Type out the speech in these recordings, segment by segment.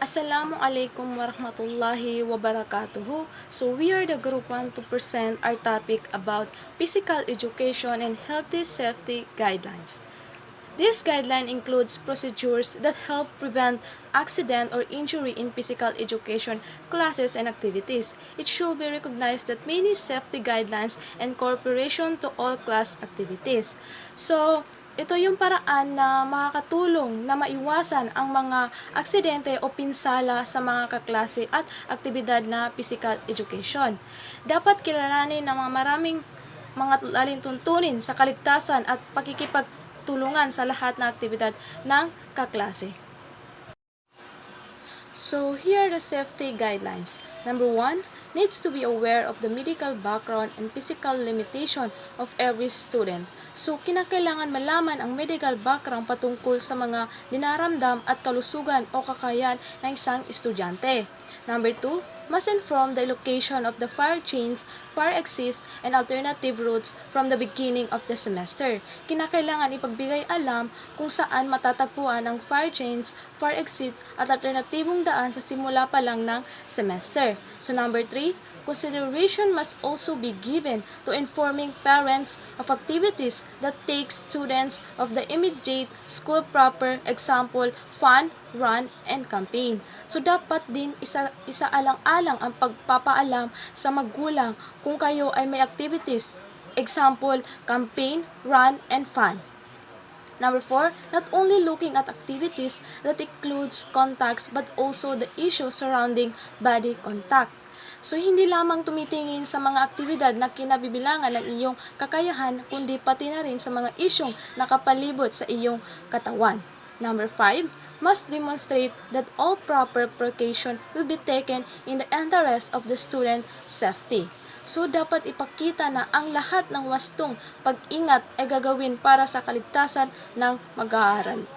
Assalamualaikum warahmatullahi wabarakatuh. So we are the group 1 to present our topic about physical education and healthy safety guidelines. This guideline includes procedures that help prevent accident or injury in physical education classes and activities. It should be recognized that many safety guidelines and cooperation to all class activities. So, ito yung paraan na makakatulong na maiwasan ang mga aksidente o pinsala sa mga kaklase at aktibidad na physical education. Dapat kilalanin ng mga maraming mga tuntunin sa kaligtasan at pakikipagtulungan sa lahat ng aktibidad ng kaklase. So, here are the safety guidelines. Number 1, needs to be aware of the medical background and physical limitation of every student. So, kinakailangan malaman ang medical background patungkol sa mga dinaramdam at kalusugan o kakayahan ng isang estudyante. Number 2, must inform the location of the fire chains, fire exits, and alternative routes from the beginning of the semester. Kinakailangan ipagbigay alam kung saan matatagpuan ang fire chains, fire exit, at alternatibong daan sa simula pa lang ng semester. So number 3, consideration must also be given to informing parents of activities that take students of the immediate school proper, example, fun, run, and campaign. So dapat din isaalang-alang ang pagpapaalam sa magulang kung kayo ay may activities, example, campaign, run, and fun. Number 4, not only looking at activities that includes contacts but also the issue surrounding body contact. So, hindi lamang tumitingin sa mga aktibidad na kinabibilangan ng iyong kakayahan, kundi pati na rin sa mga isyong nakapalibot sa iyong katawan. Number 5, must demonstrate that all proper precaution will be taken in the interest of the student safety. So, dapat ipakita na ang lahat ng wastong pag-ingat ay gagawin para sa kaligtasan ng mag-aaral.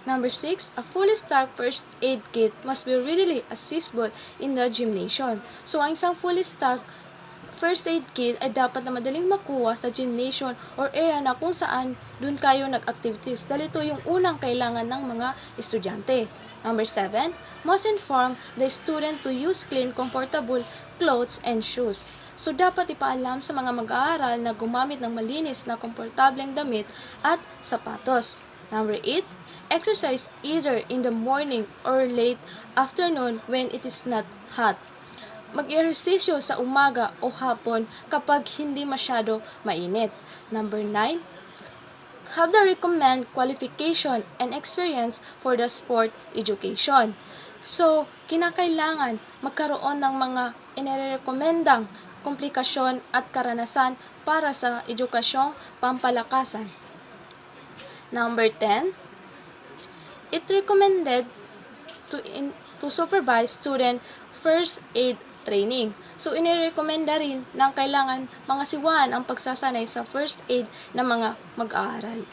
Number 6, a fully stocked first aid kit must be readily accessible in the gymnasium. So, ang isang fully stocked first aid kit ay dapat na madaling makuha sa gymnasium or area na kung saan dun kayo nag-activities dahil ito yung unang kailangan ng mga estudyante. Number 7, must inform the student to use clean, comfortable clothes and shoes. So, dapat ipaalam sa mga mag-aaral na gumamit ng malinis na komportableng damit at sapatos. Number 8, exercise either in the morning or late afternoon when it is not hot. Mag-ehersisyo sa umaga o hapon kapag hindi masyado mainit. Number 9, have the recommend qualification and experience for the sport education. So, kinakailangan magkaroon ng mga inirekomendang komplikasyon at karanasan para sa edukasyong pampalakasan. Number 10, it recommended to supervise student first aid training. So, inirekomenda rin ng kailangan mga siwaan ang pagsasanay sa first aid ng mga mag-aaral.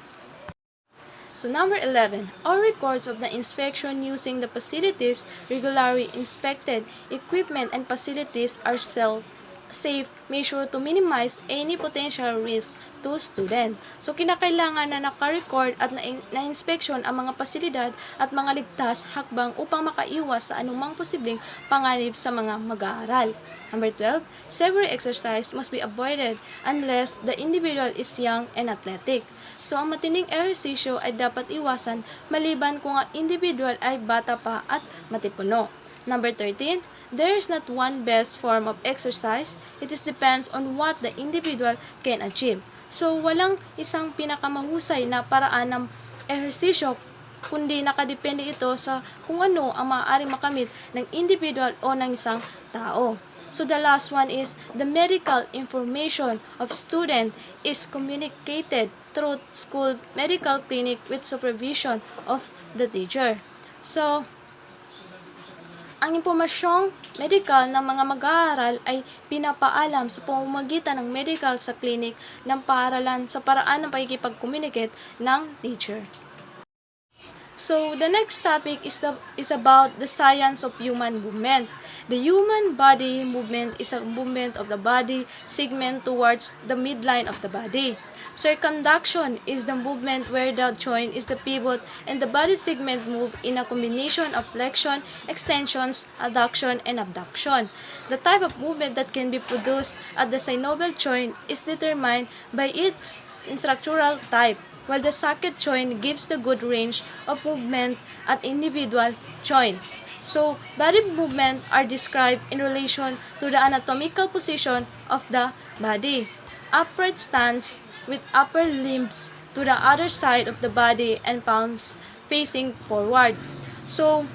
So, number 11, all records of the inspection using the facilities regularly inspected, equipment and facilities are safe measure to minimize any potential risk to student. So, kinakailangan na naka-record at na-inspection ang mga pasilidad at mga ligtas hakbang upang makaiwas sa anumang posibleng panganib sa mga mag-aaral. Number 12, severe exercise must be avoided unless the individual is young and athletic. So, ang matinding ehersisyo ay dapat iwasan maliban kung ang individual ay bata pa at matipuno. Number 13, there is not one best form of exercise. It depends on what the individual can achieve. So, walang isang pinakamahusay na paraan ng ehersisyo, kundi nakadepende ito sa kung ano ang maaaring makamit ng individual o ng isang tao. So, the last one is the medical information of student is communicated through school medical clinic with supervision of the teacher. So, ang impormasyong medical ng mga mag-aaral ay pinapaalam sa pamamagitan ng medical sa clinic ng paaralan sa paraan ng pakikipag-communicate ng teacher. So the next topic is about the science of human movement. The human body movement is a movement of the body segment towards the midline of the body. Circumduction is the movement where the joint is the pivot and the body segment move in a combination of flexion, extensions, adduction, and abduction. The type of movement that can be produced at the synovial joint is determined by its structural type, while the socket joint gives the good range of movement at individual joint. So, body movement are described in relation to the anatomical position of the body. Upright stance with upper limbs to the other side of the body and palms facing forward. So,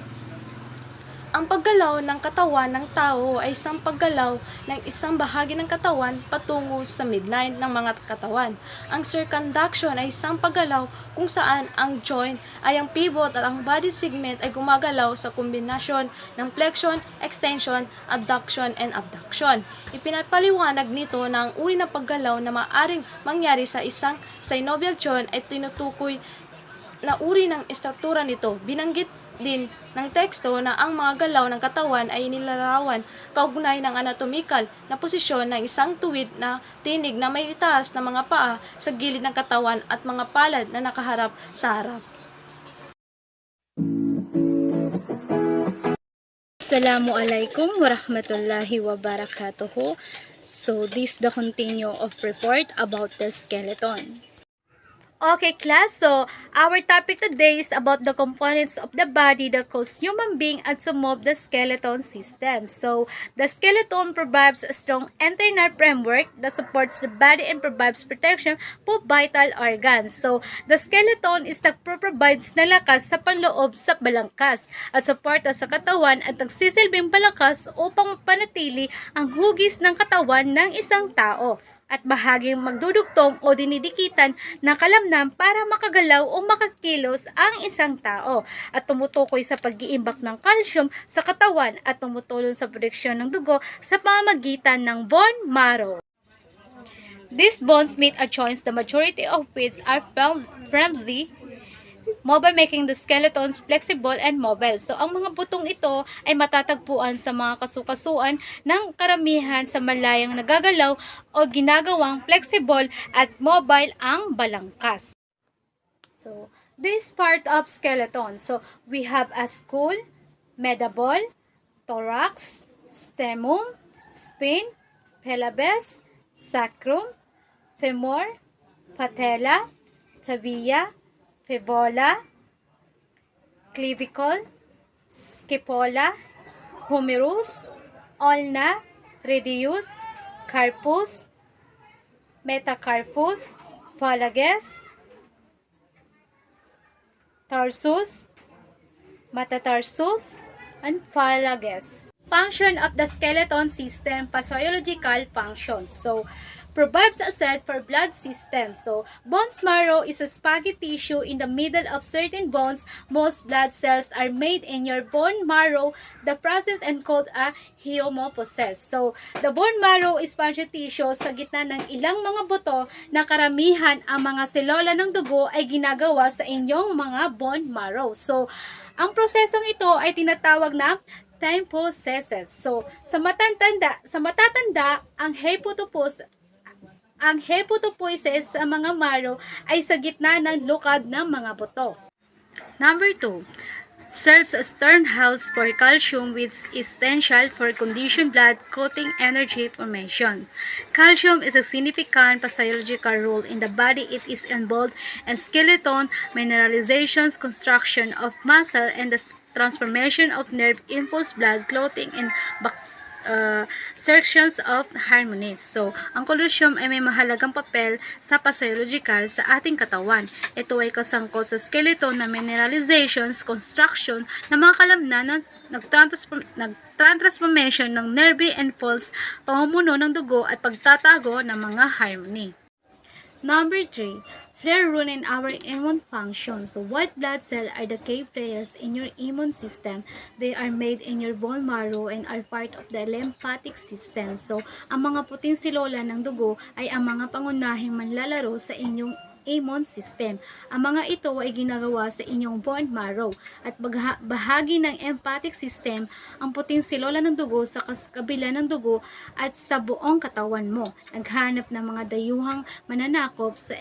ang paggalaw ng katawan ng tao ay isang paggalaw ng isang bahagi ng katawan patungo sa midline ng mga katawan. Ang circumduction ay isang paggalaw kung saan ang joint ay ang pivot at ang body segment ay gumagalaw sa kombinasyon ng flexion, extension, adduction, and abduction. Ipinapaliwanag nito na ang uri ng paggalaw na maaaring mangyari sa isang synovial joint ay tinutukoy na uri ng estruktura nito. Binanggit din ng teksto na ang mga galaw ng katawan ay inilarawan kaugnay ng anatomical na posisyon ng isang tuwid na tinig na may itaas na mga paa sa gilid ng katawan at mga palad na nakaharap sa harap. Assalamualaikum warahmatullahi wabarakatuh. So this the continue of report about the skeleton. Okay class, so our topic today is about the components of the body that cause human being and to move the skeleton system. So the skeleton provides a strong internal framework that supports the body and provides protection for vital organs. So the skeleton is nagpo-provides na lakas sa panloob sa balangkas at suporta sa katawan at nagsisilbing balangkas upang mapanatili ang hugis ng katawan ng isang tao at bahaging magdudugtong o dinidikitan na kalamnam para makagalaw o makakilos ang isang tao at tumutukoy sa pag-iimbak ng calcium sa katawan at tumutulong sa produksyon ng dugo sa pamamagitan ng bone marrow. These bones meet at joints, the majority of which are friendly, mobile, making the skeletons flexible and mobile. So, ang mga butong ito ay matatagpuan sa mga kasukasuan ng karamihan sa malayang nagagalaw o ginagawang flexible at mobile ang balangkas. So, this part of skeleton. So, we have a skull, medulla, thorax, sternum, spine, pelvis, sacrum, femur, patella, tibia, fibula, clavicle, scapular, humerus, ulna, radius, carpus, metacarpus, phalanges, tarsus, metatarsus, and phalanges. Function of the skeleton system, physiological functions. So, provides a set for blood system. So, bone marrow is a spaghetti tissue in the middle of certain bones. Most blood cells are made in your bone marrow. The process and called a hematopoiesis. So, the bone marrow is spaghetti tissue sa gitna ng ilang mga buto na karamihan ang mga selula ng dugo ay ginagawa sa inyong mga bone marrow. So, ang prosesong ito ay tinatawag na hematopoiesis. So, sa matatanda, ang hematopoiesis sa mga marrow ay sa gitna ng lukad ng mga buto. Number 2. Serves as turnhouse for calcium, which is essential for conditioned blood clotting energy formation. Calcium is a significant physiological role in the body. It is involved in skeleton mineralizations, construction of muscle, and the transformation of nerve impulse, blood clotting, and sections of harmony. So, ang calcium ay may mahalagang papel sa physiological sa ating katawan. Ito ay kasangkot sa skeleton na mineralizations, construction ng mga kalamnan na nagtransformation ng nerve impulse, pamumuno ng dugo at pagtatago ng mga harmony. Number 3. Play a role in our immune function. So, white blood cells are the key players in your immune system. They are made in your bone marrow and are part of the lymphatic system. So, ang mga puting selula ng dugo ay ang mga pangunahing manlalaro sa inyong immune system. Ang mga ito ay ginagawa sa inyong bone marrow at bahagi ng lymphatic system, ang puting silola ng dugo sa kabila ng dugo at sa buong katawan mo. Naghanap ng mga dayuhang mananakop sa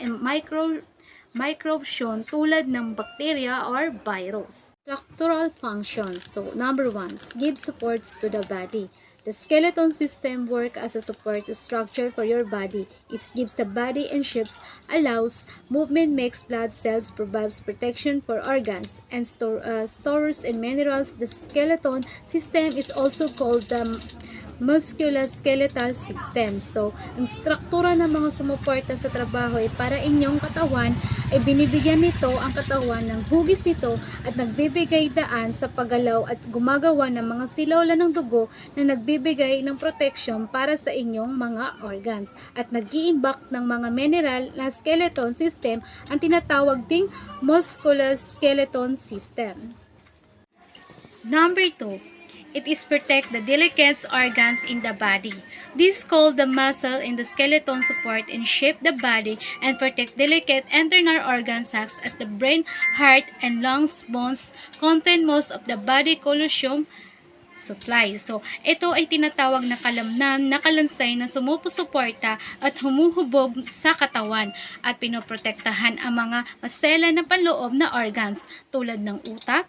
microbes tulad ng bacteria or virus. Structural function. So, number 1, give supports to the body. The skeleton system works as a support structure for your body. It gives the body and shapes, allows movement, makes blood cells, provides protection for organs, and stores and minerals. The skeleton system is also called the musculoskeletal system. So, ang struktura ng mga sumuporta sa trabaho ay para inyong katawan ay binibigyan nito ang katawan ng hugis nito at nagbibigay daan sa paggalaw at gumagawa ng mga silola ng dugo na nagbibigay ng protection para sa inyong mga organs at nag-iimbak ng mga mineral na skeleton system ang tinatawag ding musculoskeletal system. Number 2, it is protect the delicate organs in the body. This called the muscle in the skeleton support and shape the body and protect delicate internal organs such as the brain, heart, and lungs. Bones contain most of the body calcium supply. So, ito ay tinatawag na kalamnan na kalansay na sumusuporta at humuhubog sa katawan at pinoprotektahan ang mga masela na panloob na organs tulad ng utak,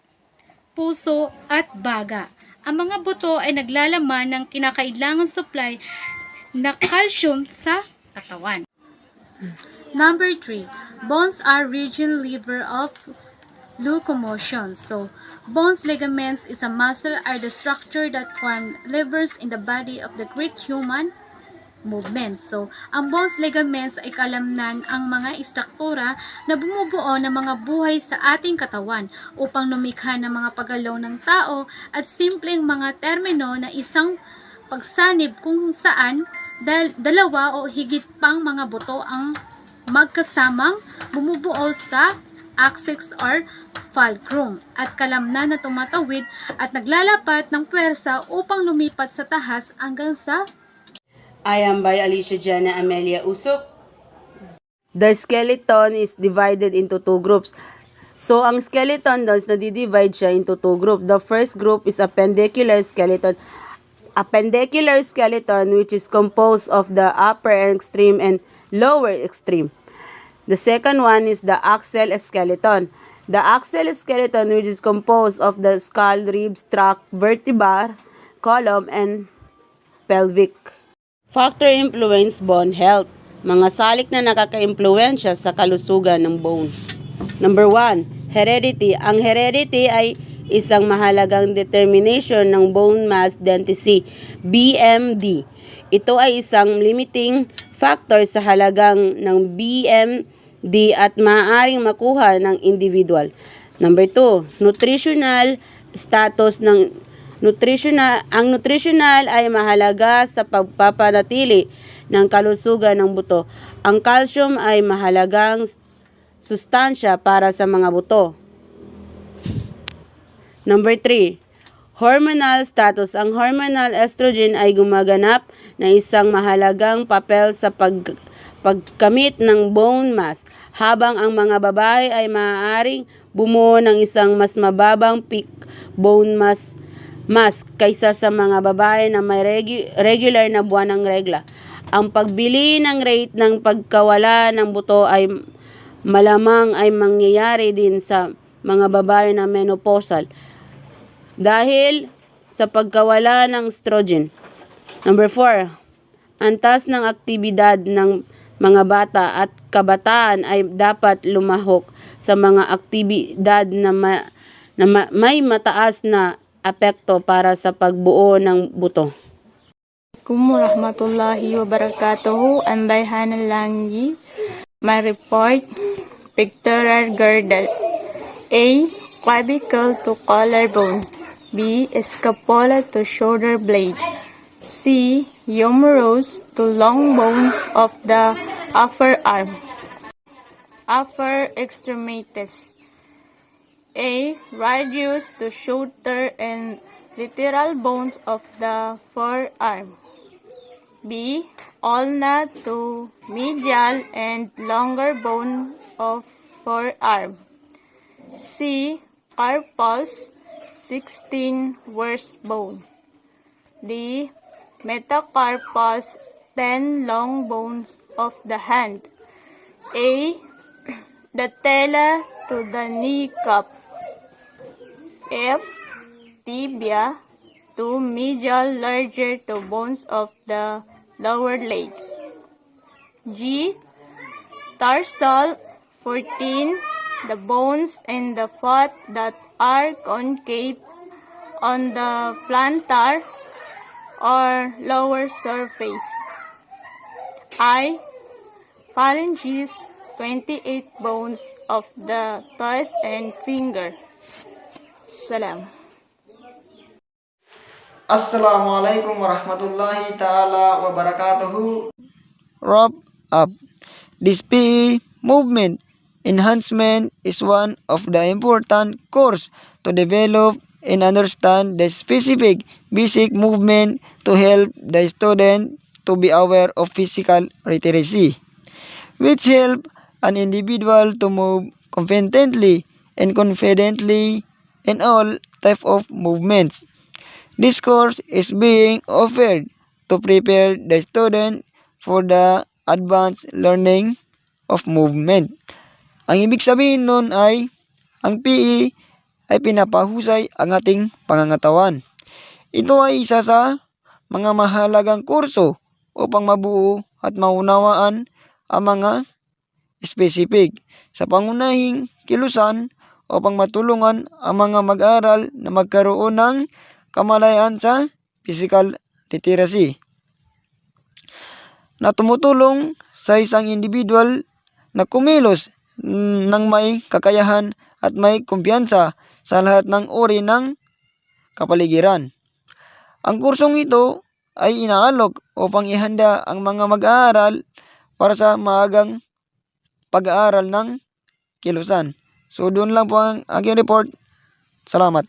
puso, at baga. Ang mga buto ay naglalaman ng kinakailangang supply na calcium sa katawan. Number 3, bones are region lever of locomotion. So, bones, ligaments is a muscle are the structure that form levers in the body of the great human movements. So, ang bones, ligaments ay kalamnan ang mga istruktura na bumubuo ng mga buhay sa ating katawan upang lumikha ng mga paggalaw ng tao at simpleng mga termino na isang pagsanib kung saan dalawa o higit pang mga buto ang magkasamang bumubuo sa axis or fulcrum at kalamnan na tumatawid at naglalapat ng puwersa upang lumipat sa tahas hanggang sa I am by Alicia Jana Amelia Usop. The skeleton is divided into two groups. So, ang skeleton doon, nadi-divide siya into two groups. The first group is appendicular skeleton. Appendicular skeleton which is composed of the upper extreme and lower extreme. The second one is the axial skeleton. The axial skeleton which is composed of the skull, ribs, trunk, vertebra, column, and pelvic. Factor influence bone health. Mga salik na nakaka-impluwensya sa kalusugan ng bone. Number 1, heredity. Ang heredity ay isang mahalagang determination ng bone mass density, BMD. Ito ay isang limiting factor sa halagang ng BMD at maaaring makuha ng individual. Number 2, nutritional status ng ang nutritional ay mahalaga sa pagpapanatili ng kalusugan ng buto. Ang calcium ay mahalagang sustansya para sa mga buto. Number 3, hormonal status. Ang hormonal estrogen ay gumaganap na isang mahalagang papel sa pagkamit ng bone mass, habang ang mga babae ay maaaring bumuo ng isang mas mababang peak bone mass kaysa sa mga babae na may regular na buwan ng regla. Ang pagbili ng rate ng pagkawala ng buto ay malamang ay mangyayari din sa mga babae na menopausal dahil sa pagkawala ng estrogen. Number 4, ang taas ng aktibidad ng mga bata at kabataan ay dapat lumahok sa mga aktibidad na may mataas na apekto para sa pagbuo ng buto. Assalamualaikum warahmatullahi wabarakatuh. Anday Hanalangi. My report, pectoral girdle. A. Clavicle to collarbone. B. Scapula to shoulder blade. C. Humerus to long bone of the upper arm. Upper extremities. A. Radius to shoulder and lateral bones of the forearm. B. Ulna to medial and longer bone of forearm. C. Carpals 16 worst bone. D. Metacarpals 10 long bones of the hand. A. The tela to the kneecap. F. Tibia to medial larger to bones of the lower leg. G. Tarsal 14 the bones in the foot that are concave on the plantar or lower surface. I. Phalanges 28 bones of the toes and finger. Salam. Assalamualaikum warahmatullahi ta'ala wabarakatuh. Wrap up. This PE movement enhancement is one of the important course to develop and understand the specific basic movement to help the student to be aware of physical literacy, which help an individual to move competently and confidently in all type of movements. This course is being offered to prepare the student for the advanced learning of movement. Ang ibig sabihin nun ay, ang PE ay pinapahusay ang ating pangangatawan. Ito ay isa sa mga mahalagang kurso upang mabuo at maunawaan ang mga specific sa pangunahing kilusan upang matulungan ang mga mag-aaral na magkaroon ng kamalayan sa physical literacy na tumutulong sa isang individual na kumilos ng may kakayahan at may kumpiyansa sa lahat ng uri ng kapaligiran. Ang kursong ito ay inaalok upang ihanda ang mga mag-aaral para sa maagang pag-aaral ng kilusan. So doon lang po ang aking report. Salamat.